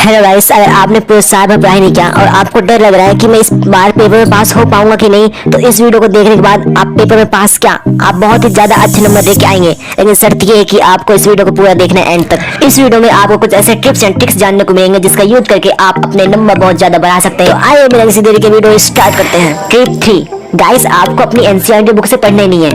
Hello guys, अगर आपने पूरे साल भर पढ़ाई नहीं किया और आपको डर लग रहा है कि मैं इस बार पेपर में पास हो पाऊंगा कि नहीं, तो इस वीडियो को देखने के बाद आप पेपर में पास क्या, आप बहुत ही ज्यादा अच्छे नंबर लेके आएंगे। लेकिन शर्त ये है कि आपको इस वीडियो को पूरा देखना है एंड तक। इस वीडियो में आपको कुछ ऐसे टिप्स एंड ट्रिक्स जानने को मिलेंगे जिसका यूज करके आप अपने नंबर बहुत ज्यादा बढ़ा सकते हैं। तो आइए बिना किसी देरी के वीडियो स्टार्ट करते हैं। टिप 3, गाइस आपको अपनी एनसीईआरटी बुक से पढ़ना नहीं है।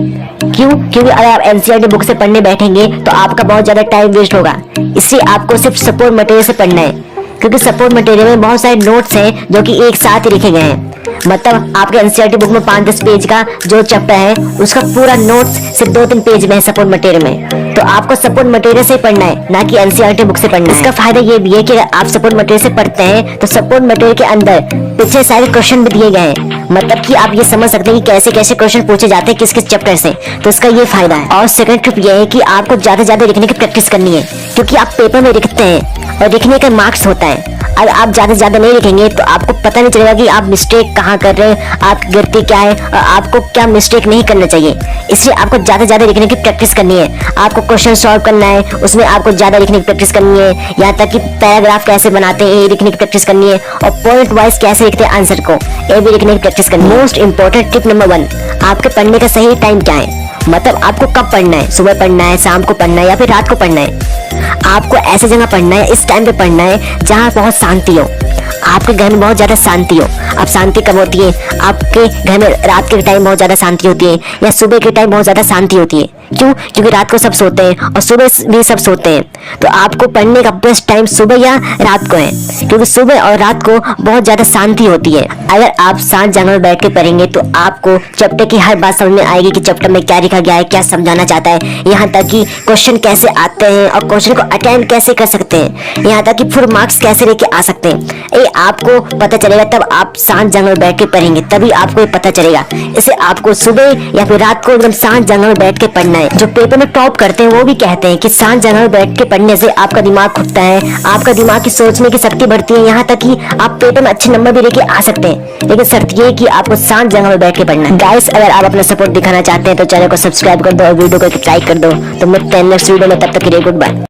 क्यों? क्योंकि अगर आप एनसीईआरटी बुक से पढ़ने बैठेंगे तो आपका बहुत ज्यादा टाइम वेस्ट होगा। इसलिए आपको सिर्फ सपोर्ट मटेरियल से पढ़ना है, क्योंकि सपोर्ट मटेरियल में बहुत सारे नोट्स हैं जो कि एक साथ ही लिखे गए हैं। मतलब आपके एनसीईआरटी बुक में 5-10 पेज का जो चैप्टर है उसका पूरा नोट्स सिर्फ 2-3 पेज में है सपोर्ट मटेरियल में। तो आपको सपोर्ट मटेरियल से पढ़ना है, ना कि एनसीईआरटी बुक से पढ़ना है। इसका फायदा ये भी है कि अगर आप सपोर्ट मटेरियल से पढ़ते हैं तो सपोर्ट मटेरियल के अंदर पिछले सारे क्वेश्चन भी दिए गए हैं। मतलब कि आप ये समझ सकते हैं कि कैसे कैसे क्वेश्चन पूछे जाते हैं किस किस चैप्टर से। तो इसका ये फायदा है। और सेकंड टिप ये है कि आपको ज्यादा ज्यादा लिखने की प्रैक्टिस करनी है, क्योंकि आप पेपर में लिखते हैं और लिखने का मार्क्स होता है। अगर आप ज्यादा से ज्यादा नहीं लिखेंगे तो आपको पता नहीं चलेगा कि आप मिस्टेक कहाँ कर रहे हैं, आपकी गलती क्या है और आपको क्या मिस्टेक नहीं करना चाहिए। इसलिए आपको ज्यादा से ज्यादा लिखने की प्रैक्टिस करनी है। आपको क्वेश्चन सॉल्व करना है, उसमें आपको ज्यादा लिखने की प्रैक्टिस करनी है। यहाँ तक कि पैराग्राफ कैसे बनाते हैं ये लिखने की प्रैक्टिस करनी है, और पॉइंट वाइज कैसे लिखते हैं आंसर को ये भी लिखने की प्रैक्टिस करनी है। मोस्ट इंपॉर्टेंट टिप नंबर 1, आपके पढ़ने का सही टाइम क्या है। मतलब आपको कब पढ़ना है, सुबह पढ़ना है, शाम को पढ़ना है या फिर रात को पढ़ना है। आपको ऐसी जगह पढ़ना है, इस टाइम पे पढ़ना है जहाँ बहुत शांति हो, आपके घर में बहुत ज्यादा शांति हो। अब शांति कब होती है? आपके घर में रात के टाइम बहुत ज्यादा शांति होती है या सुबह के टाइम बहुत ज्यादा शांति होती है। क्यों? क्योंकि रात को सब सोते हैं और सुबह भी सब सोते हैं। तो आपको पढ़ने का बेस्ट टाइम सुबह या रात को है, क्योंकि सुबह और रात को बहुत ज्यादा शांति होती है। अगर आप शांत जगह में बैठ के पढ़ेंगे तो आपको चैप्टर की हर बात समझ में आएगी कि चैप्टर में क्या लिखा गया है, क्या समझाना चाहता है। यहाँ तक कि क्वेश्चन कैसे आते हैं और क्वेश्चन को अटेंड कैसे कर सकते हैं, यहाँ तक कि फुल मार्क्स कैसे लेके आ सकते हैं। ये आपको पता चलेगा तब आप शांत जगह में बैठ के पढ़ेंगे, तभी आपको ये पता चलेगा। इसे आपको सुबह या फिर रात को एकदम शांत जगह में बैठ के पढ़ना है। जो पेपर में टॉप करते हैं वो भी कहते हैं कि शांत जगह में बैठ के पढ़ने से आपका दिमाग खुलता है, आपका दिमाग की सोचने की शक्ति बढ़ती है। यहाँ तक कि आप पेपर में अच्छे नंबर भी लेके आ सकते हैं, लेकिन शर्त ये है कि आपको शांत जगह में बैठ के पढ़ना है। गाइस, अगर आप अपना सपोर्ट दिखाना चाहते हैं तो चैनल को सब्सक्राइब कर दो और वीडियो को लाइक कर दो। तो मिलते हैं नेक्स्ट वीडियो में, तब तक के लिए गुड बाय।